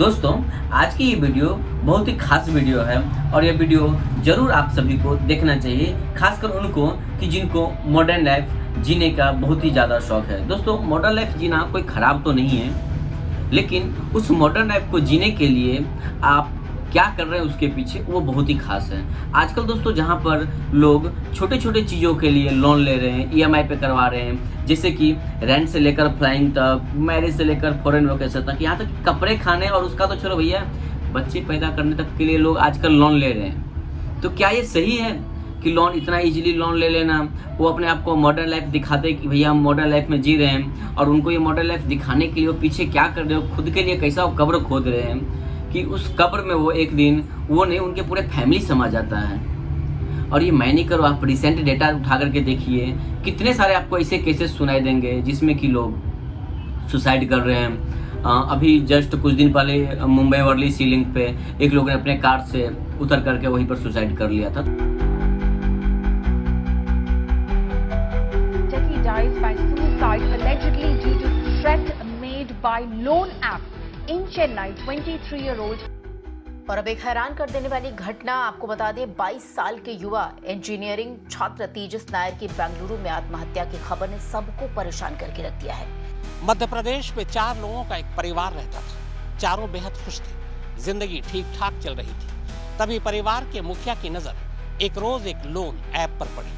दोस्तों, आज की ये वीडियो बहुत ही खास वीडियो है और ये वीडियो ज़रूर आप सभी को देखना चाहिए, खासकर उनको कि जिनको मॉडर्न लाइफ जीने का बहुत ही ज़्यादा शौक है। दोस्तों, मॉडर्न लाइफ जीना कोई ख़राब तो नहीं है, लेकिन उस मॉडर्न लाइफ को जीने के लिए आप क्या कर रहे हैं उसके पीछे वो बहुत ही खास है। आजकल दोस्तों जहाँ पर लोग छोटे छोटे चीज़ों के लिए लोन ले रहे हैं, ईएमआई पे करवा रहे हैं, जैसे कि रेंट से लेकर फ्लाइंग तक, मैरिज से लेकर फॉरेन वेकेशन तक, यहाँ तक कि कपड़े खाने और उसका तो चलो भैया, बच्चे पैदा करने तक के लिए लोग आजकल लोन ले रहे हैं। तो क्या ये सही है कि लोन इतना इजीली लोन ले लेना? वो अपने आप को मॉडर्न लाइफ दिखाते कि भैया हम मॉडर्न लाइफ में जी रहे हैं, और उनको ये मॉडर्न लाइफ दिखाने के लिए वो पीछे क्या कर रहे हो, खुद के लिए कैसा वो कब्र खोद रहे हैं कि उस कब्र में वो एक दिन वो नहीं, उनके पूरे फैमिली समा जाता है। और ये मैं नहीं करो, आप रिसेंट डेटा उठा करके देखिए, कितने सारे आपको ऐसे केसेस सुनाई देंगे जिसमें कि लोग सुसाइड कर रहे हैं। अभी जस्ट कुछ दिन पहले मुंबई वर्ली सी लिंक पे एक लोग ने अपने कार से उतर करके वहीं पर सुसाइड कर लिया था। Dies by suicide allegedly due to threat made by loan app in Chennai, 23-year-old। और अब एक हैरान कर देने वाली घटना आपको बता दें, 22 साल के युवा इंजीनियरिंग छात्र तेजस नायर की बेंगलुरु में आत्महत्या की खबर ने सबको परेशान करके रख दिया है। मध्य प्रदेश में 4 लोगों का एक परिवार रहता था। चारों बेहद खुश थे, जिंदगी ठीक ठाक चल रही थी। तभी परिवार के मुखिया की नजर एक रोज एक लोन ऐप पर पड़ी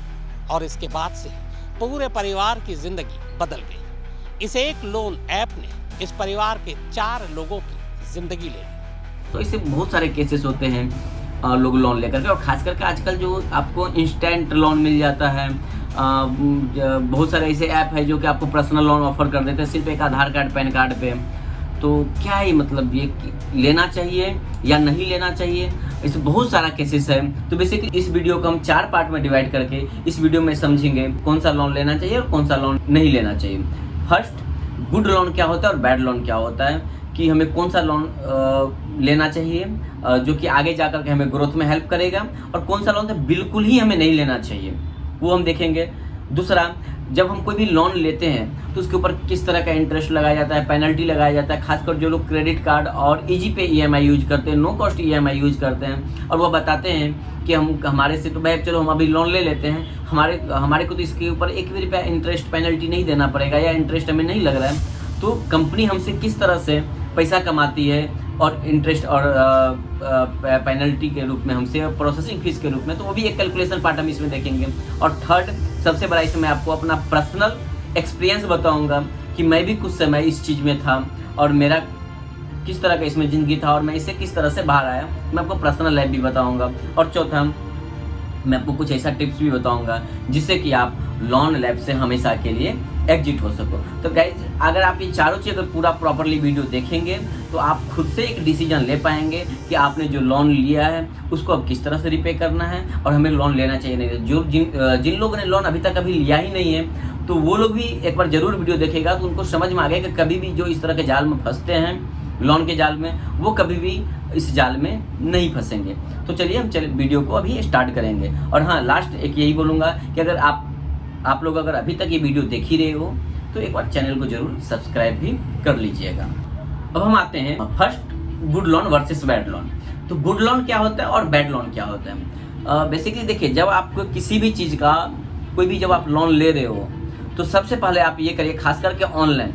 और इसके बाद से पूरे परिवार की जिंदगी बदल गई। इस एक लोन ऐप ने इस परिवार के 4 लोगों की जिंदगी ले ली। तो इससे बहुत सारे केसेस होते हैं लोग लोन लेकर के, और खास करके आजकल जो आपको इंस्टेंट लोन मिल जाता है, बहुत सारे ऐसे ऐप है जो कि आपको पर्सनल लोन ऑफर कर देते हैं सिर्फ एक आधार कार्ड पैन कार्ड पे। तो क्या है मतलब, ये लेना चाहिए या नहीं लेना चाहिए? इस बहुत सारा केसेस है। तो बेसिकली इस वीडियो को हम 4 पार्ट में डिवाइड करके इस वीडियो में समझेंगे कौन सा लोन लेना चाहिए और कौन सा लोन नहीं लेना चाहिए। फर्स्ट, गुड लोन क्या होता है और बैड लोन क्या होता है, कि हमें कौन सा लोन लेना चाहिए जो कि आगे जाकर के हमें ग्रोथ में हेल्प करेगा, और कौन सा लोन तो बिल्कुल ही हमें नहीं लेना चाहिए, वो हम देखेंगे। दूसरा, जब हम कोई भी लोन लेते हैं तो उसके ऊपर किस तरह का इंटरेस्ट लगाया जाता है, पेनल्टी लगाया जाता है, खासकर जो लोग क्रेडिट कार्ड और इजी पे ईएमआई यूज करते हैं, नो कॉस्ट ईएमआई यूज करते हैं, और वो बताते हैं कि हम हमारे से तो भाई चलो हम अभी लोन ले लेते हैं, हमारे को तो इसके ऊपर एक भी रुपया इंटरेस्ट पेनल्टी नहीं देना पड़ेगा या इंटरेस्ट हमें नहीं लग रहा है। तो कंपनी हमसे किस तरह से पैसा कमाती है और इंटरेस्ट और पेनल्टी के रूप में हमसे, प्रोसेसिंग फीस के रूप में, तो वो भी एक कैलकुलेशन पार्ट हम इसमें देखेंगे। और थर्ड, सबसे बड़ा इसमें आपको अपना पर्सनल एक्सपीरियंस बताऊंगा कि मैं भी कुछ समय इस चीज़ में था और मेरा किस तरह का इसमें ज़िंदगी था और मैं इससे किस तरह से बाहर आया, मैं आपको पर्सनल लाइफ भी बताऊंगा। और चौथा, मैं आपको कुछ ऐसा टिप्स भी बताऊंगा जिससे कि आप लोन लाइफ से हमेशा के लिए एग्जिट हो सको। तो गाइज, अगर आप ये चारों चीज़ अगर पूरा प्रॉपरली वीडियो देखेंगे तो आप खुद से एक डिसीजन ले पाएंगे कि आपने जो लोन लिया है उसको अब किस तरह से रिपे करना है और हमें लोन लेना चाहिए नहीं। जो जिन लोगों ने लोन अभी तक अभी लिया ही नहीं है तो वो लोग भी एक बार जरूर वीडियो देखेगा तो उनको समझ में आ गया कि कभी भी जो इस तरह के जाल में फंसते हैं, लोन के जाल में, वो कभी भी इस जाल में नहीं फंसेंगे। तो चलिए हम वीडियो को अभी स्टार्ट करेंगे। और हाँ, लास्ट एक यही बोलूँगा कि अगर आप लोग अगर अभी तक ये वीडियो देख ही रहे हो तो एक बार चैनल को जरूर सब्सक्राइब भी कर लीजिएगा। अब हम आते हैं first, good loan versus bad loan. तो गुड लोन क्या होता है और बैड लोन क्या होता है? बेसिकली देखिए, जब आपको किसी भी चीज़ का कोई भी जब आप लोन ले रहे हो तो सबसे पहले आप ये करिए, खास करके ऑनलाइन,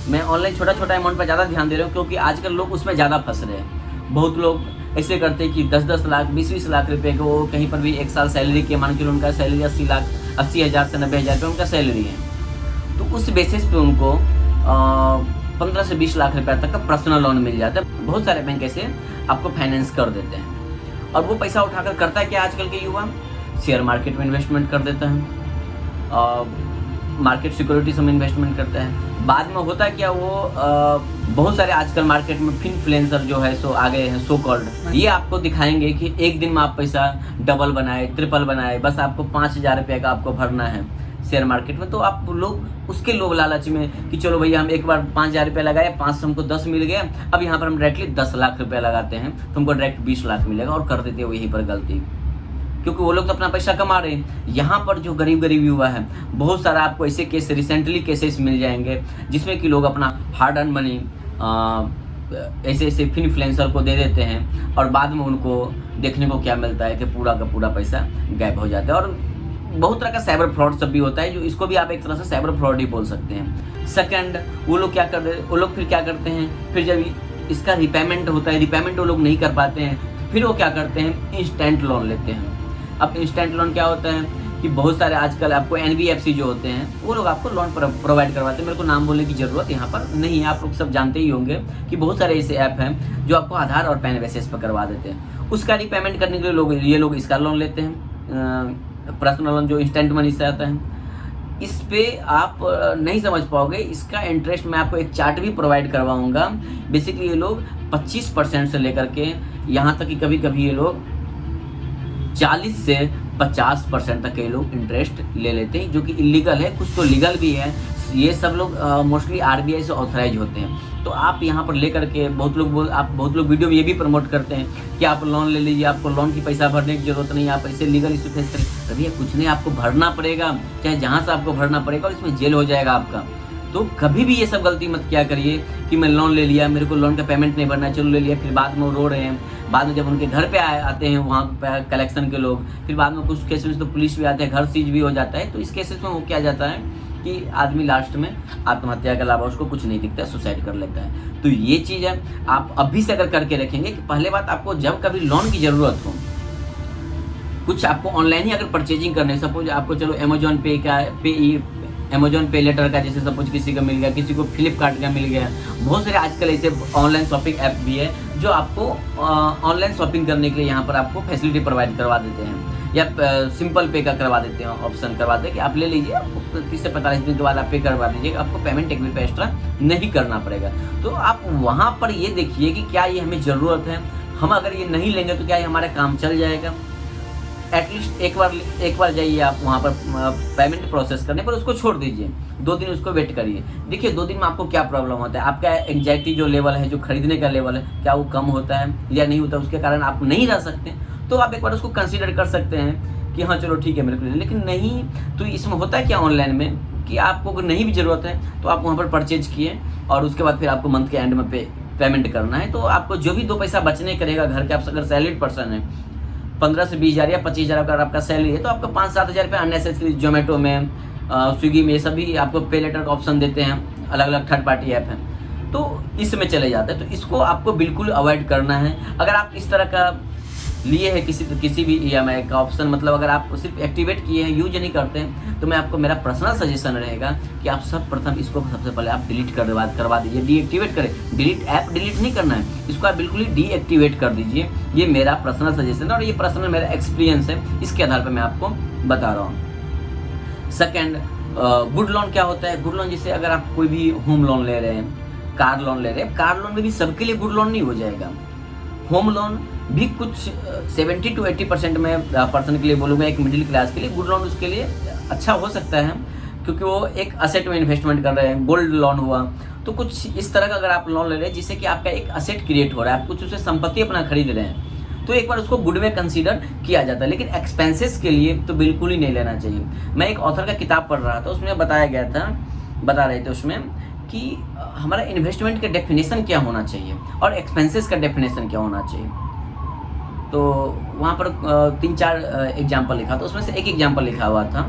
मैं ऑनलाइन छोटा छोटा अमाउंट पर ज़्यादा ध्यान दे रहा हूँ क्योंकि आजकल लोग उसमें ज़्यादा फंस रहे हैं। बहुत लोग ऐसे करते हैं कि 10-10 लाख 20-20 लाख रुपए को कहीं पर भी एक साल सैलरी के, मान के उनका सैलरी 80,000 से 90,000 रुपये उनका सैलरी है, तो उस बेसिस पे उनको 15 से 20 लाख रुपये तक का पर्सनल लोन मिल जाता है। बहुत सारे बैंक ऐसे आपको फाइनेंस कर देते हैं, और वो पैसा उठाकर करता है क्या आजकल के युवा, शेयर मार्केट में इन्वेस्टमेंट कर देता है, मार्केट सिक्योरिटीज में इन्वेस्टमेंट करता है। बाद में होता है क्या, वो बहुत सारे आजकल मार्केट में फिनफ्लुएंसर जो है सो आ गए हैं, सो कॉल्ड, ये आपको दिखाएंगे कि एक दिन में आप पैसा डबल बनाए, ट्रिपल बनाए, बस आपको 5,000 रुपये का आपको भरना है शेयर मार्केट में। तो आप लोग उसके लोभ लालच में कि चलो भैया हम एक बार 5,000 रुपये लगाए, 5 से हमको 10 मिल गया, अब यहाँ पर हम डायरेक्टली 10 लाख रुपये लगाते हैं तो हमको डायरेक्ट 20 लाख मिलेगा, और कर देते हैं वहीं पर गलती, क्योंकि वो लोग तो अपना पैसा कमा रहे हैं। यहाँ पर जो गरीब युवा है, बहुत सारा आपको ऐसे केस, रिसेंटली केसेस मिल जाएंगे जिसमें कि लोग अपना हार्ड अर्न मनी ऐसे ऐसे इन्फ्लुएंसर को दे देते हैं और बाद में उनको देखने को क्या मिलता है कि पूरा का पूरा पैसा गायब हो जाता है। और बहुत तरह का साइबर फ्रॉड सब भी होता है, जो इसको भी आप एक तरह से साइबर फ्रॉड ही बोल सकते हैं। सेकंड, वो लोग फिर क्या करते हैं, फिर जब इसका रिपेमेंट होता है, रिपेमेंट वो लोग नहीं कर पाते हैं, फिर वो क्या करते हैं, इंस्टेंट लोन लेते हैं। अब इंस्टेंट लोन क्या होता है कि बहुत सारे आजकल आपको NBFC जो होते हैं वो लोग आपको लोन प्रोवाइड करवाते हैं। मेरे को नाम बोलने की ज़रूरत यहाँ पर नहीं है, आप लोग सब जानते ही होंगे कि बहुत सारे ऐसे ऐप हैं जो आपको आधार और पैन बेसिस पर करवा देते हैं। उसका रिपेमेंट करने के लिए ये लोग इसका लोन लेते हैं, पर्सनल लोन जो इंस्टेंट मनी से आता है। इस पे आप नहीं समझ पाओगे, इसका इंटरेस्ट मैं आपको एक चार्ट भी प्रोवाइड करवाऊँगा। बेसिकली ये लोग 25% से लेकर के यहाँ तक कि कभी कभी ये लोग 40 से 50% तक के लोग इंटरेस्ट ले लेते हैं, जो कि इलीगल है, कुछ तो लीगल भी है। ये सब लोग मोस्टली RBI से ऑथराइज होते हैं। तो आप यहाँ पर लेकर के बहुत लोग वीडियो में ये भी प्रमोट करते हैं कि आप लोन ले लीजिए, आपको लोन की पैसा भरने की जरूरत नहीं, आप ऐसे लीगल इशू फेस करें। अभी कुछ नहीं, आपको भरना पड़ेगा, चाहे जहाँ से आपको भरना पड़ेगा, और इसमें जेल हो जाएगा आपका। तो कभी भी ये सब गलती मत किया करिए कि मैं लोन ले लिया, मेरे को लोन का पेमेंट नहीं भरना, चलो ले लिया, फिर बाद में वो रो रहे हैं। बाद में जब उनके घर पे आते हैं वहाँ पे कलेक्शन के लोग, फिर बाद में कुछ केसेस में तो पुलिस भी आते हैं, घर सीज भी हो जाता है। तो इस केसेस में वो क्या जाता है कि आदमी लास्ट में आत्महत्या के अलावा उसको कुछ नहीं दिखता है, सुसाइड कर लेता है। तो ये चीज़ है, आप अभी से अगर करके रखेंगे कि पहले बात, आपको जब कभी लोन की ज़रूरत हो, कुछ आपको ऑनलाइन ही अगर परचेजिंग करने, सपोज आपको चलो अमेजॉन पे लेटर का जैसे सपोज किसी को मिल गया, किसी को फ्लिपकार्ट का मिल गया। बहुत सारे आजकल ऐसे ऑनलाइन शॉपिंग ऐप भी है जो आपको ऑनलाइन शॉपिंग करने के लिए यहाँ पर आपको फैसिलिटी प्रोवाइड करवा देते हैं, या सिंपल पे का करवा देते हैं, ऑप्शन करवाते हैं कि आप ले लीजिए, आपको 30 से 45 दिन के बाद आप पे करवा दीजिएगा, आपको पेमेंट एक भी पे एक्स्ट्रा नहीं करना पड़ेगा। तो आप वहाँ पर ये देखिए कि क्या ये हमें ज़रूरत है, हम अगर ये नहीं लेंगे तो क्या ये हमारा काम चल जाएगा। एटलीस्ट एक बार जाइए आप वहाँ पर पेमेंट प्रोसेस करने पर, उसको छोड़ दीजिए, 2 दिन उसको वेट करिए। देखिए 2 दिन में आपको क्या प्रॉब्लम होता है, आपका एंग्जाइटी जो लेवल है, जो खरीदने का लेवल है, क्या वो कम होता है या नहीं होता, उसके कारण आप नहीं रह सकते। तो आप एक बार उसको कंसीडर कर सकते हैं कि हाँ चलो ठीक है मेरे को, लेकिन नहीं तो इसमें होता है क्या ऑनलाइन में कि आपको अगर नहीं भी ज़रूरत है तो आप वहाँ पर परचेज किए और उसके बाद फिर आपको मंथ के एंड में पेमेंट करना है। तो आपको जो भी 2 पैसा बचने करेगा घर के, आप अगर सैलरीड पर्सन है, 15 से 20 हज़ार या 25 हज़ार अगर आपका सैलरी है, तो आपको 5-7 हज़ार रुपये अननेसेसरी जोमेटो में, स्विगी में, ये सभी आपको पे लेटर का ऑप्शन देते हैं, अलग अलग थर्ड पार्टी ऐप हैं, तो इसमें चले जाते हैं। तो इसको आपको बिल्कुल अवॉइड करना है। अगर आप इस तरह का लिए है किसी भी EMI का ऑप्शन, मतलब अगर आप सिर्फ एक्टिवेट किए हैं, यूज नहीं करते हैं, तो मैं आपको, मेरा पर्सनल सजेशन रहेगा कि आप सब प्रथम इसको सबसे पहले आप डिलीट करवा दीजिए, डीएक्टिवेट करें। ऐप डिलीट नहीं करना है, इसको आप बिल्कुल ही डीएक्टिवेट कर दीजिए। ये मेरा पर्सनल सजेशन है और ये पर्सनल मेरा एक्सपीरियंस है, इसके आधार पर मैं आपको बता रहा हूँ। सेकेंड, गुड लोन क्या होता है। गुड लोन जैसे अगर आप कोई भी होम लोन ले रहे हैं, कार लोन ले रहे हैं, कार लोन में भी सबके लिए गुड लोन नहीं हो जाएगा। होम लोन भी कुछ 70 to 80% में पर्सन के लिए बोलूँगा, एक मिडिल क्लास के लिए गुड लोन उसके लिए अच्छा हो सकता है, क्योंकि वो एक असेट में इन्वेस्टमेंट कर रहे हैं। गोल्ड लोन हुआ, तो कुछ इस तरह का अगर आप लोन ले रहे हैं जिससे कि आपका एक असेट क्रिएट हो रहा है, आप कुछ उसे संपत्ति अपना खरीद रहे हैं, तो एक बार उसको गुड में कंसीडर किया जाता है। लेकिन एक्सपेंसेस के लिए तो बिल्कुल ही नहीं लेना चाहिए। मैं एक ऑथर का किताब पढ़ रहा था, उसमें बता रहे थे उसमें कि हमारा इन्वेस्टमेंट का डेफिनेशन क्या होना चाहिए और एक्सपेंसेस का डेफिनेशन क्या होना चाहिए। तो वहाँ पर 3-4 एग्जाम्पल लिखा था, उसमें से एक एग्जाम्पल लिखा हुआ था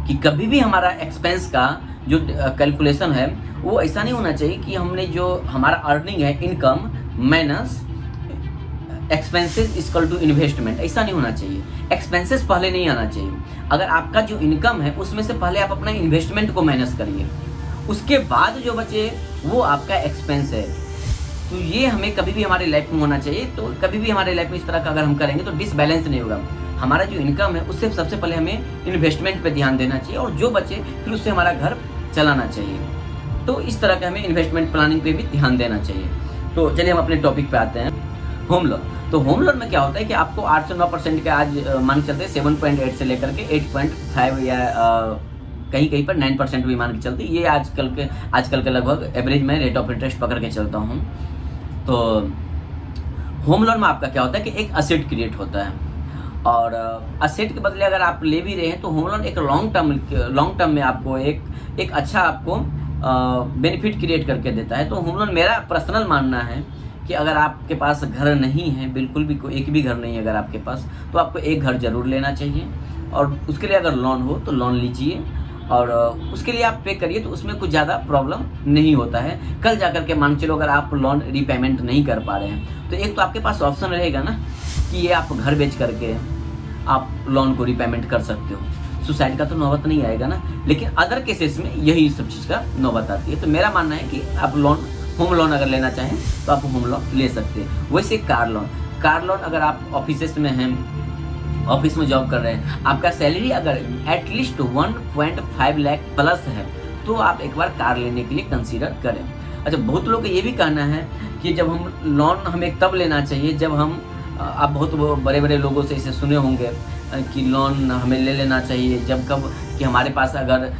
कि कभी भी हमारा एक्सपेंस का जो कैलकुलेशन है वो ऐसा नहीं होना चाहिए कि हमने जो हमारा अर्निंग है, income minus expenses equal to investment, ऐसा नहीं होना चाहिए। एक्सपेंसेस पहले नहीं आना चाहिए। अगर आपका जो इनकम है उसमें से पहले आप अपना इन्वेस्टमेंट को माइनस करिए, उसके बाद जो बचे वो आपका एक्सपेंस है। तो ये हमें कभी भी हमारी लाइफ में होना चाहिए। तो कभी भी हमारे लाइफ में इस तरह का अगर हम करेंगे तो डिसबैलेंस नहीं होगा। हमारा जो इनकम है उससे सबसे पहले हमें इन्वेस्टमेंट पे ध्यान देना चाहिए और जो बचे फिर उससे हमारा घर चलाना चाहिए। तो इस तरह का हमें इन्वेस्टमेंट प्लानिंग पे भी ध्यान देना चाहिए। तो चलिए हम अपने टॉपिक पे आते हैं, होम लोन। तो होम लोन में क्या होता है कि आपको 8 से 9% के आज मान के चलते 7.8 से लेकर के 8.5 या कहीं पर 9% भी मान के चलती। ये आजकल के लगभग एवरेज में रेट ऑफ इंटरेस्ट पकड़ के चलता हूँ। तो होम लोन में आपका क्या होता है कि एक असेट क्रिएट होता है और असेट के बदले अगर आप ले भी रहे हैं तो होम लोन एक लॉन्ग टर्म में आपको एक अच्छा आपको बेनिफिट क्रिएट करके देता है। तो होम लोन मेरा पर्सनल मानना है कि अगर आपके पास घर नहीं है, बिल्कुल भी कोई एक भी घर नहीं है अगर आपके पास, तो आपको एक घर ज़रूर लेना चाहिए और उसके लिए अगर लोन हो तो लोन लीजिए और उसके लिए आप पे करिए, तो उसमें कुछ ज़्यादा प्रॉब्लम नहीं होता है। कल जाकर के मान चलो अगर आप लोन रीपेमेंट नहीं कर पा रहे हैं तो एक तो आपके पास ऑप्शन रहेगा ना कि ये आप घर बेच करके आप लोन को रीपेमेंट कर सकते हो। सुसाइड का तो नौबत नहीं आएगा ना, लेकिन अदर केसेस में यही सब चीज़ का नौबत आती है। तो मेरा मानना है कि आप होम लोन अगर लेना चाहें तो आप होम लोन ले सकते हैं। वैसे कार लोन अगर आप ऑफिसेस में हैं, ऑफिस में जॉब कर रहे हैं, आपका सैलरी अगर एटलीस्ट 1.5 लाख प्लस है तो आप एक बार कार लेने के लिए कंसीडर करें। अच्छा, बहुत लोग का ये भी कहना है कि जब हम लोन हमें तब लेना चाहिए जब हम, आप बहुत बड़े बड़े लोगों से इसे सुने होंगे कि लोन हमें ले लेना चाहिए जब कब कि हमारे पास अगर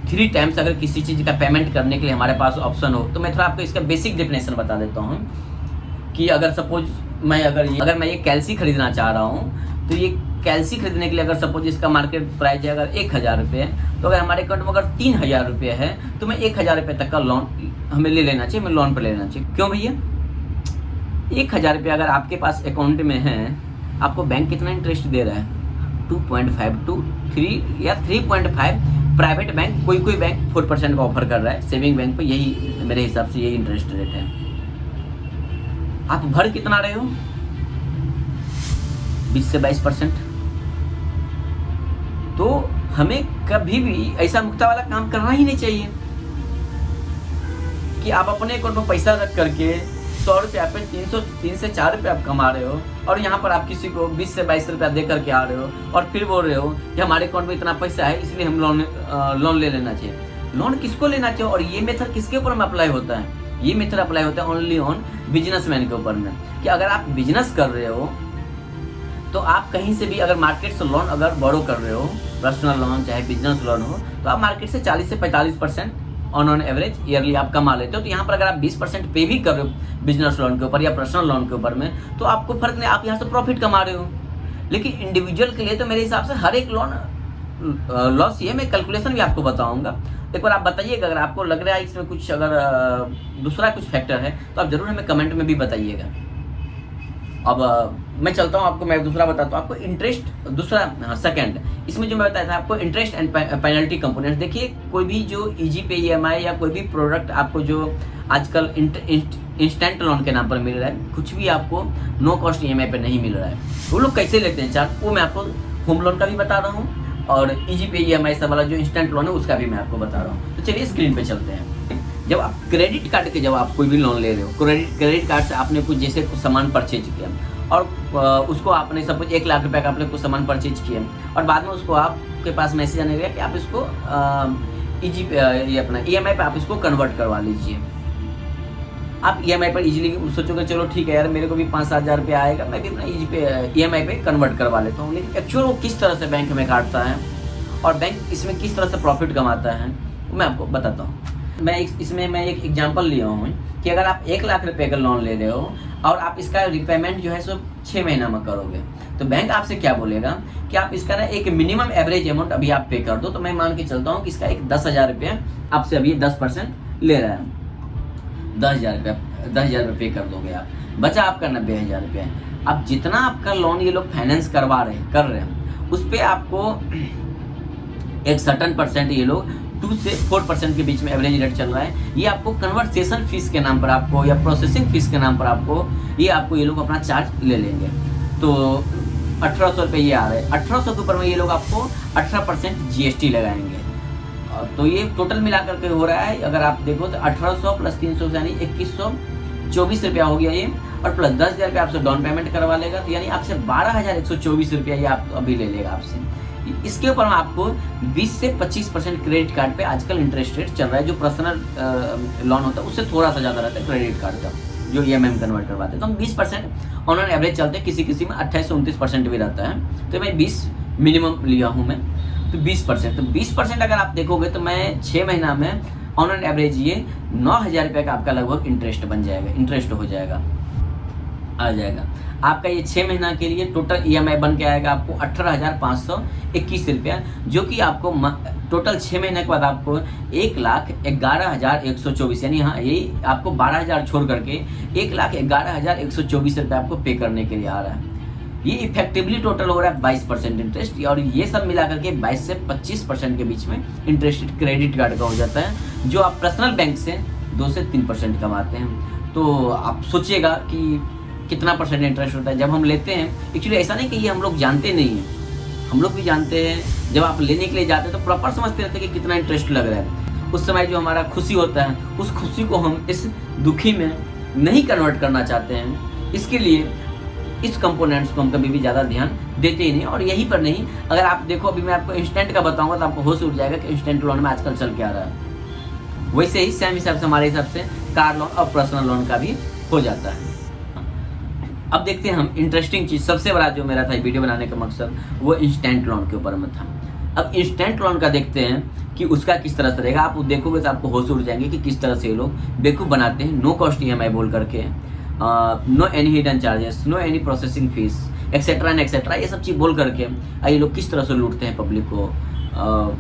3 टाइम्स अगर किसी चीज़ का पेमेंट करने के लिए हमारे पास ऑप्शन हो। तो मैं थोड़ा आपको इसका बेसिक डेफिनेशन बता देता हूँ कि अगर सपोज अगर मैं ये कैल्सी खरीदना चाह रहा हूँ तो ये कैल्सी खरीदने के लिए अगर सपोज इसका मार्केट प्राइस है अगर 1000 रुपये है, तो अगर हमारे अकाउंट में अगर 3000 रुपये है तो मैं 1000 रुपये तक का लोन हमें ले लेना चाहिए, मैं लोन पर ले लेना चाहिए। क्यों भैया? 1000 रुपये अगर आपके पास अकाउंट में है, आपको बैंक कितना इंटरेस्ट दे रहा है? 2.5 to 3 या 3.5। प्राइवेट बैंक कोई बैंक 4% का ऑफर कर रहा है, सेविंग बैंक पे यही मेरे हिसाब से यही इंटरेस्ट रेट है। आप भर कितना रहे हो? 20 से 22%। तो हमें कभी भी ऐसा मुक्ता वाला काम करना ही नहीं चाहिए कि आप अपने अकाउंट में पैसा रख करके 100 रुपये पे 3 से 4 रुपये आप कमा रहे हो और यहाँ पर आप किसी को 20 से 22 रुपया दे करके आ रहे हो और फिर बोल रहे हो कि हमारे अकाउंट में इतना पैसा है इसलिए हम लोन ले लेना चाहिए। लोन किसको लेना चाहिए और ये मेथड किसके ऊपर में अप्लाई होता है? ये मेथड अप्लाई होता है ओनली ऑन बिजनेसमैन के ऊपर में, कि अगर आप बिजनेस कर रहे हो तो आप कहीं से भी अगर मार्केट से लोन अगर बोरो कर रहे हो, पर्सनल लोन चाहे बिजनेस लोन हो, तो आप मार्केट से 40 से 45% ऑन एवरेज ईयरली आप कमा लेते हो। तो यहाँ पर अगर आप 20% पे भी कर रहे हो बिजनेस लोन के ऊपर या पर्सनल लोन के ऊपर में, तो आपको फर्क नहीं, आप यहाँ से प्रॉफिट कमा रहे हो। लेकिन इंडिविजुअल के लिए तो मेरे हिसाब से हर एक लोन लॉस ही है। मैं कैलकुलेशन भी आपको बताऊंगा, एक बार आप बताइएगा। अगर आपको लग रहा है इसमें कुछ अगर दूसरा कुछ फैक्टर है तो आप जरूर हमें कमेंट में भी बताइएगा। अब मैं चलता हूँ, आपको मैं दूसरा बताता हूँ। आपको इंटरेस्ट दूसरा सेकंड इसमें जो मैं बताया था आपको इंटरेस्ट एंड पेनल्टी कंपोनेंट। देखिए, कोई भी जो ईजी पे ईएमआई या कोई भी प्रोडक्ट आपको जो आजकल इंस्टेंट लोन के नाम पर मिल रहा है, कुछ भी आपको नो कॉस्ट ईएमआई पे नहीं मिल रहा है। वो लोग कैसे लेते हैं चार्ज, वो मैं आपको होम लोन का भी बता रहा हूँ और ईजी पे ईएमआई सब वाला जो इंस्टेंट लोन है उसका भी मैं आपको बता रहा हूँ। तो चलिए स्क्रीन पे चलते हैं। जब आप क्रेडिट कार्ड के जब आप कोई भी लोन ले रहे हो, क्रेडिट कार्ड से आपने कुछ जैसे कुछ सामान परचेज किया और उसको आपने सपोज 1 लाख रुपए का आपने कुछ सामान परचेज किया और बाद में उसको आपके पास मैसेज आने लगा कि आप इसको ये अपना ईएमआई पे आप इसको कन्वर्ट करवा लीजिए। आप ईएमआई पर इजीली सोचोगे चलो ठीक है यार, मेरे को भी 5-7 हज़ार रुपया आएगा, मैं भी अपना ईएमआई पे कन्वर्ट करवा लेता हूँ। लेकिन एक्चुअल वो किस तरह से बैंक में काटता है और बैंक इसमें किस तरह से प्रॉफिट कमाता है वो मैं आपको बताता हूँ। इसमें मैं एक एग्जांपल लिया हूँ कि अगर आप 1 लाख रुपए का लोन ले रहे हो और आप इसका रिपेमेंट जो है सो 6 महीना में करोगे, तो बैंक आपसे क्या बोलेगा कि आप इसका ना एक मिनिमम एवरेज अमाउंट अभी आप पे कर दो। तो मैं मान के चलता हूँ कि इसका एक 10,000 रुपया आपसे अभी 10% ले रहा है। 10,000 रुपये पे कर दोगे आप, बचा आपका 90,000 रुपया। अब जितना आपका लोन ये लोग फाइनेंस कर रहे हैं उस पर आपको एक सर्टन परसेंट ये लोग 2 से 4% के बीच में एवरेज रेट चल रहा है। ये आपको कन्वर्सेशन फीस के नाम पर आपको या प्रोसेसिंग फीस के नाम पर आपको ये लोग अपना चार्ज ले लेंगे। तो 1800 रुपये ये आ रहे हैं, 1800 के ऊपर में ये लोग आपको 18% GST लगाएंगे। तो ये टोटल मिला करके हो रहा है, अगर आप देखो तो 1800 प्लस 300 यानी 2124 रुपया हो गया ये, और प्लस 10,000 रुपया आपसे डाउन पेमेंट करवा लेगा, तो यानी आपसे 12,124 रुपया ये आप अभी ले लेगा आपसे। इसके ऊपर में आपको 20 से 25% क्रेडिट कार्ड पे आजकल इंटरेस्ट रेट चल रहा है। जो पर्सनल लोन होता है उससे थोड़ा सा ज़्यादा रहता है क्रेडिट कार्ड का, जो ईएमआई में कन्वर्ट करवाते हैं। तो हम 20% ऑन एवरेज चलते हैं, किसी में 28 से 29% भी रहता है। तो मैं 20 मिनिमम लिया हूँ मैं, तो 20%। तो 20% अगर आप देखोगे तो मैं 6 महीना में ऑन एन एवरेज ये 9,000 रुपये का आपका लगभग इंटरेस्ट हो जाएगा। आ जाएगा। आपका ये 6 महीना के लिए टोटल EMI बन के आएगा आपको 18,521 रुपया, जो कि आपको टोटल 6 महीने के बाद आपको 1,11,124 यानी हाँ ये आपको 12,000 छोड़ करके 1,11,124 रुपये आपको पे करने के लिए आ रहा है। ये इफेक्टिवली टोटल हो रहा है 22% इंटरेस्ट, और ये सब मिला करके 22 से 25% के बीच में इंटरेस्ट क्रेडिट कार्ड का हो जाता है, जो आप पर्सनल बैंक से 2 से 3% कमाते हैं। तो आप सोचिएगा कि कितना परसेंट इंटरेस्ट होता है जब हम लेते हैं। एक्चुअली ऐसा नहीं कि ये हम लोग जानते नहीं हैं, हम लोग भी जानते हैं। जब आप लेने के लिए जाते हैं तो प्रॉपर समझते रहते हैं कि कितना इंटरेस्ट लग रहा है। उस समय जो हमारा खुशी होता है, उस खुशी को हम इस दुखी में नहीं कन्वर्ट करना चाहते हैं, इसके लिए इस कंपोनेंट्स को हम कभी भी ज़्यादा ध्यान देते ही नहीं। और यहीं पर नहीं, अगर आप देखो अभी मैं आपको इंस्टेंट का बताऊंगा तो आपको होश उठ जाएगा कि इंस्टेंट लोन में आजकल चल के आ रहा है। वैसे ही सेम हिसाब से हमारे हिसाब से कार लोन और पर्सनल लोन का भी हो जाता है। अब देखते हैं हम इंटरेस्टिंग चीज़, सबसे बड़ा जो मेरा था वीडियो बनाने का मकसद वो इंस्टेंट लोन के ऊपर में था। अब इंस्टेंट लोन का देखते हैं कि उसका किस तरह से रहेगा। आप देखोगे तो आपको होश उड़ जाएंगे कि किस तरह से ये लोग बेवकूफ़ बनाते हैं। नो कॉस्ट EMI बोल करके, no any hidden charges, no any processing fees, etcetera and etcetera, ये सब चीज़ बोल करके ये लोग किस तरह से लूटते हैं पब्लिक को,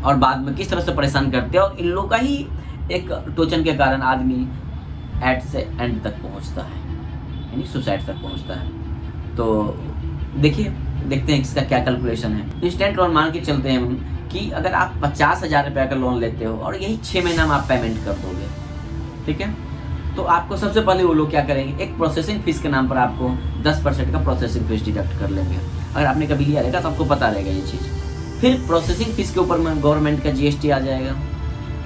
और बाद में किस तरह से परेशान करते हैं। और इन लोग का ही एक टोचन के कारण आदमी एट से एंड तक पहुँचता है, यानी सुसाइड तक पहुँचता है। तो देखते हैं इसका क्या कैलकुलेशन है। इंस्टेंट लोन मान के चलते हैं हम कि अगर आप 50,000 रुपये का लोन लेते हो और यही 6 महीना में आप पेमेंट कर दोगे, ठीक है, तो आपको सबसे पहले वो लोग क्या करेंगे, एक प्रोसेसिंग फीस के नाम पर आपको 10% का प्रोसेसिंग फीस डिडक्ट कर लेंगे। अगर आपने कभी लिया रहेगा तो आपको पता रहेगा ये चीज़। फिर प्रोसेसिंग फीस के ऊपर में गवर्नमेंट का GST आ जाएगा।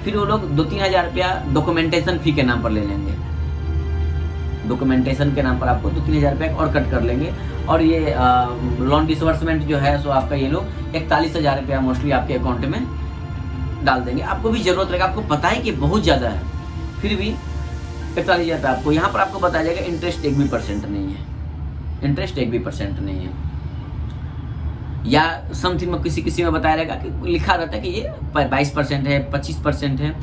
फिर वो लोग 2-3 हज़ार रुपया डॉक्यूमेंटेशन फ़ी के नाम पर ले लेंगे। डॉक्यूमेंटेशन के नाम पर आपको 2-3 हज़ार रुपये और कट कर लेंगे। और ये लोन डिसबर्समेंट जो है सो आपका ये लोग 41,000 रुपया मोस्टली आपके अकाउंट में डाल देंगे। आपको भी ज़रूरत रहेगा, आपको पता है कि बहुत ज़्यादा है, फिर भी 41,000 रुपये आपको यहाँ पर आपको बताया जाएगा इंटरेस्ट 1% नहीं है, इंटरेस्ट 1% नहीं है। या समथिंग में किसी में बताया रहेगा कि लिखा रहता है कि ये 22% है, 25% है,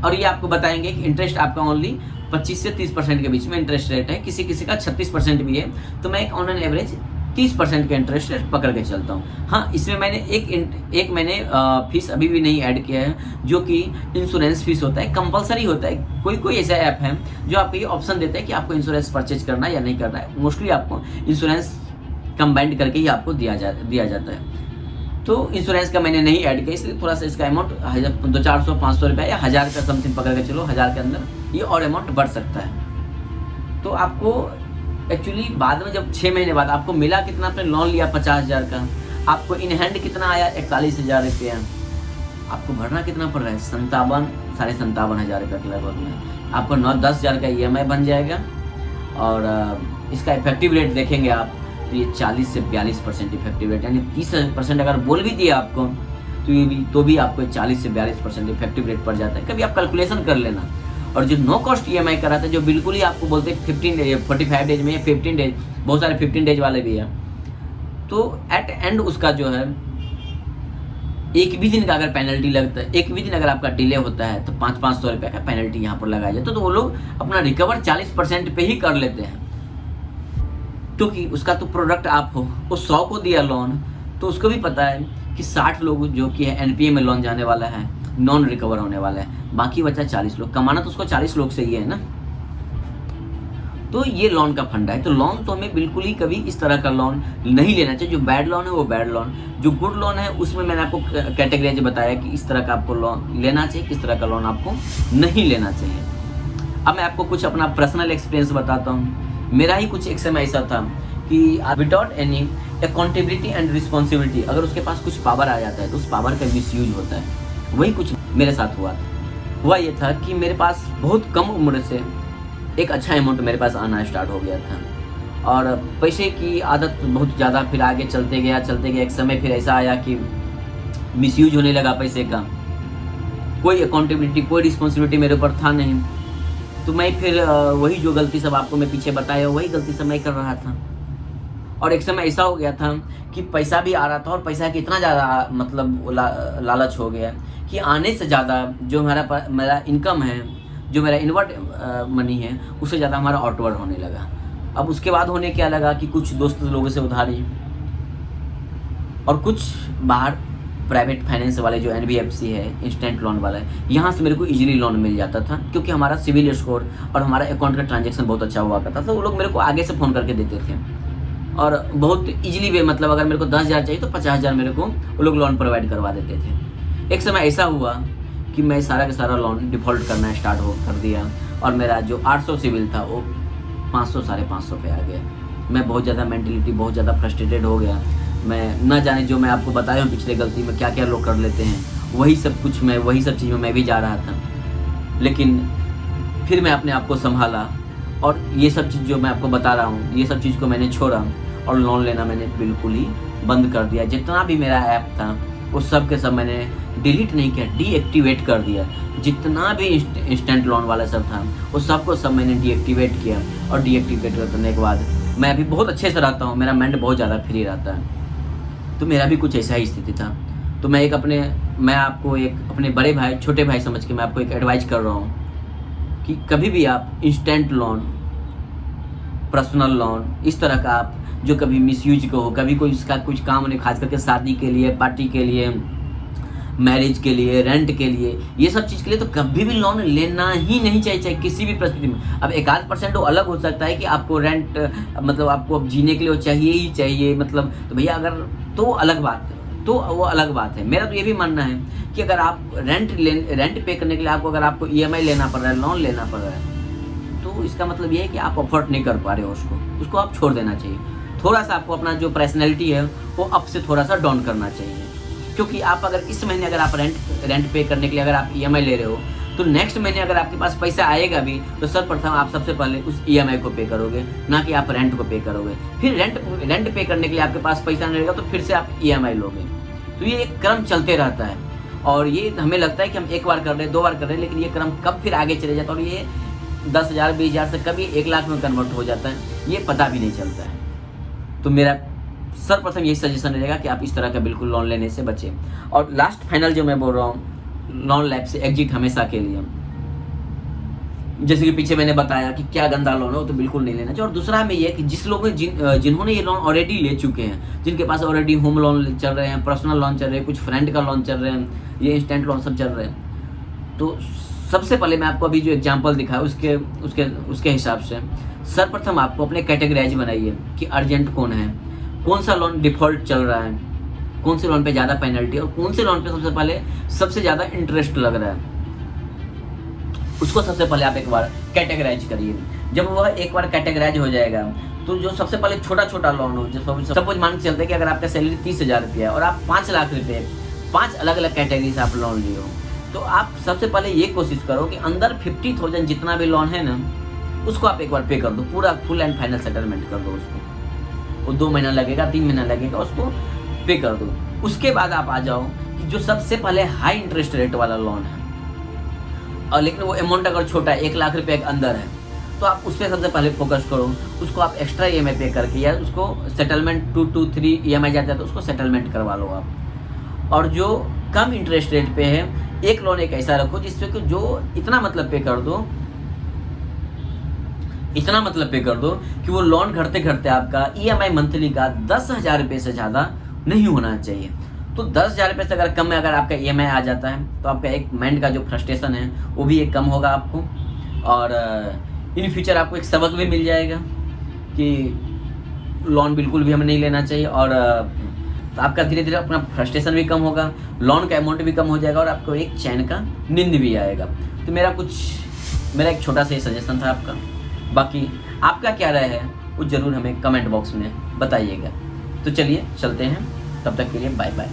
और ये आपको बताएंगे कि इंटरेस्ट आपका ओनली 25 से 30% के बीच में इंटरेस्ट रेट है। किसी का 36% भी है। तो मैं एक ऑन एन एवरेज 30% का इंटरेस्ट रेट पकड़ के चलता हूँ। हाँ, इसमें मैंने एक मैंने फीस अभी भी नहीं ऐड किया है, जो कि इंश्योरेंस फीस होता है, कंपलसरी होता है। कोई ऐसा ऐप है जो आपको ये ऑप्शन देता है कि आपको इंश्योरेंस परचेज करना है या नहीं करना है। मोस्टली आपको इंश्योरेंस कंबाइंड करके ही आपको दिया जाता है। तो इंश्योरेंस का मैंने नहीं ऐड किया, इसलिए थोड़ा सा इसका अमाउंट 200-400-500 रुपये या 1000 का समथिंग पकड़ के चलो, 1000 के अंदर ये और अमाउंट बढ़ सकता है। तो आपको एक्चुअली बाद में जब 6 महीने बाद आपको मिला कितना, आपने लोन लिया 50,000 का, आपको इन हैंड कितना आया 41,000 रुपया, आपको भरना कितना पड़ रहा है 57,500 रुपये के लगभग में। आपको 9-10 हज़ार का EMI बन जाएगा। और इसका इफेक्टिव रेट देखेंगे आप तो ये 40 से 42% इफेक्टिव रेट, यानी 30% अगर बोल भी दिया आपको तो भी आपको 40 से 42% इफेक्टिव रेट पड़ जाता है। कभी आप कैलकुलेशन कर लेना। और जो नो कॉस्ट EMI कराते हैं, जो बिल्कुल ही आपको बोलते हैं 15 डेज, 45 डेज में या 15 डेज, बहुत सारे 15 डेज वाले भी हैं, तो एट एंड उसका जो है एक भी दिन का अगर पेनल्टी लगता है, एक भी दिन अगर आपका डिले होता है तो 500-500 रुपये का पेनल्टी यहाँ पर लगाया जाए। तो वो लोग अपना रिकवर 40% पे ही कर लेते हैं, क्योंकि उसका तो प्रोडक्ट आप हो, वो 100 को दिया लोन, तो उसको भी पता है कि 60 लोग जो कि है NPA में लोन जाने वाला है, नॉन रिकवर होने वाला है, बाकी बचा 40 लोग। कमाना तो उसको 40 लोग से ही है ना। तो ये लोन का फंडा है। तो लोन तो हमें बिल्कुल ही कभी इस तरह का लोन नहीं लेना चाहिए। जो बैड लोन है वो बैड लोन, जो गुड लोन है उसमें मैंने आपको कैटेगरीज बताया कि इस तरह का आपको लोन लेना चाहिए, किस तरह का लोन आपको नहीं लेना चाहिए। अब मैं आपको कुछ अपना पर्सनल एक्सपीरियंस बताता हूँ। मेरा ही कुछ एक समय ऐसा था कि without any accountability and responsibility, अगर उसके पास कुछ पावर आ जाता है तो उस पावर का मिसयूज होता है। वही कुछ मेरे साथ हुआ ये था कि मेरे पास बहुत कम उम्र से एक अच्छा अमाउंट मेरे पास आना स्टार्ट हो गया था, और पैसे की आदत बहुत ज़्यादा फिर आगे चलते गया। एक समय फिर ऐसा आया कि मिसयूज होने लगा पैसे का। कोई अकाउंटेबिलिटी, कोई रिस्पॉन्सिबिलिटी मेरे ऊपर था नहीं। तो मैं फिर वही जो गलती सब आपको मैं पीछे बताया वही गलती सब मैं कर रहा था। और एक समय ऐसा हो गया था कि पैसा भी आ रहा था, और पैसा की इतना ज़्यादा मतलब लालच हो गया कि आने से ज़्यादा जो मेरा इनकम है, जो मेरा इनवर्ड मनी है, उससे ज़्यादा हमारा आउटवर्ड होने लगा। अब उसके बाद होने क्या लगा कि कुछ दोस्त लोगों से उधारी और कुछ बाहर प्राइवेट फाइनेंस वाले जो NBFC है, इंस्टेंट लोन वाला है, यहाँ से मेरे को इजीली लोन मिल जाता था क्योंकि हमारा सिविल स्कोर और हमारा अकाउंट का ट्रांजैक्शन बहुत अच्छा हुआ करता था। वो लोग मेरे को आगे से फ़ोन करके देते थे और बहुत इजीली वे, मतलब अगर मेरे को 10,000 चाहिए तो 50,000 मेरे को वो लोग लोन प्रोवाइड करवा देते थे। एक समय ऐसा हुआ कि मैं सारा का सारा लोन डिफ़ॉल्ट करना स्टार्ट कर दिया और मेरा जो 800 सिविल था वो 500 साढ़े 500 पे आ गया। मैं बहुत ज़्यादा मेंटलिटी बहुत ज़्यादा फ्रस्ट्रेटेड हो गया। मैं न जाने जो मैं आपको बताया हूँ पिछले गलती में क्या क्या लोग कर लेते हैं, वही सब चीज़ में मैं भी जा रहा था। लेकिन फिर मैं अपने आप को संभाला और ये सब चीज़ जो मैं आपको बता रहा हूँ, ये सब चीज़ को मैंने छोड़ा और लोन लेना मैंने बिल्कुल ही बंद कर दिया। जितना भी मेरा ऐप था वो सब के सब मैंने डिलीट नहीं किया, डीएक्टिवेट कर दिया। जितना भी इंस्टेंट लोन वाला सब था वो सबको सब मैंने डीएक्टिवेट किया और डीएक्टिवेट करने के बाद मैं अभी बहुत अच्छे से रहता हूँ, मेरा माइंड बहुत ज़्यादा फ्री रहता है। तो मेरा भी कुछ ऐसा ही स्थिति था। तो मैं आपको एक अपने बड़े भाई छोटे भाई समझ के मैं आपको एक एडवाइस कर रहा हूँ कि कभी भी आप इंस्टेंट लोन, पर्सनल लोन, इस तरह का आप जो कभी मिसयूज को हो, कभी कोई इसका कुछ काम नहीं, खास करके शादी के लिए, पार्टी के लिए, मैरिज के लिए, रेंट के लिए, ये सब चीज़ के लिए तो कभी भी लोन लेना ही नहीं चाहिए, चाहे किसी भी परिस्थिति में। अब 1-8% वो अलग हो सकता है कि आपको रेंट, मतलब आपको अब जीने के लिए वो चाहिए ही चाहिए, मतलब तो भैया अगर तो अलग बात है, तो वो अलग बात है। मेरा तो ये भी मानना है कि अगर आप रेंट पे करने के लिए अगर आपको EMI लेना पड़ रहा है, लोन लेना पड़ रहा है, तो इसका मतलब ये है कि आप अफोर्ड नहीं कर पा रहे हो उसको आप छोड़ देना चाहिए। थोड़ा सा आपको अपना जो पर्सनैलिटी है वो अप से थोड़ा सा डाउन करना चाहिए, क्योंकि आप अगर इस महीने अगर आप रेंट पे करने के लिए अगर आप EMI ले रहे हो तो नेक्स्ट महीने अगर आपके पास पैसा आएगा भी तो सर्वप्रथम आप सबसे पहले उस EMI को पे करोगे, ना कि आप रेंट को पे करोगे। फिर रेंट पे करने के लिए आपके पास पैसा नहीं रहेगा तो फिर से आप EMI लोगे। तो ये एक क्रम चलते रहता है और ये हमें लगता है कि हम एक बार कर रहे हैं, 2 बार कर रहे हैं, लेकिन ये क्रम कब फिर आगे चले जाता है और ये 10,000 20,000 से कभी 1 लाख में कन्वर्ट हो जाता है, ये पता भी नहीं चलता है। तो मेरा सर्वप्रथम यही सजेशन रहेगा कि आप इस तरह का बिल्कुल लोन लेने से बचें। और लास्ट फाइनल जो मैं बोल रहा हूँ, लोन लैब से एग्जिट हमेशा के लिए, जैसे कि पीछे मैंने बताया कि क्या गंदा लोन हो तो बिल्कुल नहीं लेना चाहिए। और दूसरा में ये कि जिस लोगों जिन्होंने ये लोन ऑलरेडी ले चुके हैं, जिनके पास ऑलरेडी होम लोन चल रहे हैं, पर्सनल लोन चल रहे हैं, कुछ फ्रेंड का लोन चल रहे हैं, ये इंस्टेंट लोन सब चल रहे हैं, तो सबसे पहले मैं आपको अभी जो एग्जाम्पल दिखाया उसके हिसाब से सर्वप्रथम आपको अपने कैटेगराइज बनाइए कि अर्जेंट कौन है, कौन सा लोन डिफ़ॉल्ट चल रहा है, कौन से लोन पे ज़्यादा पेनल्टी और कौन से लोन पे सबसे ज़्यादा इंटरेस्ट लग रहा है, उसको सबसे पहले आप एक बार कैटेगराइज करिए। जब वह एक बार कैटेगराइज हो जाएगा तो जो सबसे पहले छोटा लोन हो, जो सपोज मान के चलते हैं कि अगर आपका सैलरी 30,000 रुपया है और आप 5 लाख रुपये 5 अलग अलग कैटेगरी से आप लोन लिए हो, तो आप सबसे पहले ये कोशिश करो कि अंदर 50,000 जितना भी लोन है ना, उसको आप एक बार पे कर दो, पूरा फुल एंड फाइनल सेटलमेंट कर दो उसको। वो 2 महीना लगेगा, 3 महीना लगेगा, उसको पे कर दो। उसके बाद आप आ जाओ कि जो सबसे पहले हाई इंटरेस्ट रेट वाला लोन है, और लेकिन वो अमाउंट अगर छोटा है, 1 लाख रुपये के अंदर है, तो आप उस पर सबसे पहले फोकस करो। उसको आप एक्स्ट्रा EMI पे करके या उसको सेटलमेंट 2-3 EMI जाता है तो उसको सेटलमेंट करवा लो आप। और जो कम इंटरेस्ट रेट पे है, एक लोन एक ऐसा रखो जिससे कि जो इतना मतलब पे कर दो कि वो लोन घटते घटते आपका EMI मंथली का 10,000 रुपये से ज़्यादा नहीं होना चाहिए। तो 10,000 रुपये से अगर कम में अगर आपका EMI आ जाता है तो आपका एक माइंड का जो फ्रस्ट्रेशन है वो भी एक कम होगा आपको, और इन फ्यूचर आपको एक सबक भी मिल जाएगा कि लोन बिल्कुल भी हमें नहीं लेना चाहिए। और आपका धीरे धीरे अपना फ्रस्ट्रेशन भी कम होगा, लोन का अमाउंट भी कम हो जाएगा और आपको एक चैन का नींद भी आएगा। तो मेरा एक छोटा सा सजेशन था आपका। बाकी आपका क्या राय है वो ज़रूर हमें कमेंट बॉक्स में बताइएगा। तो चलिए चलते हैं, तब तक के लिए बाय बाय।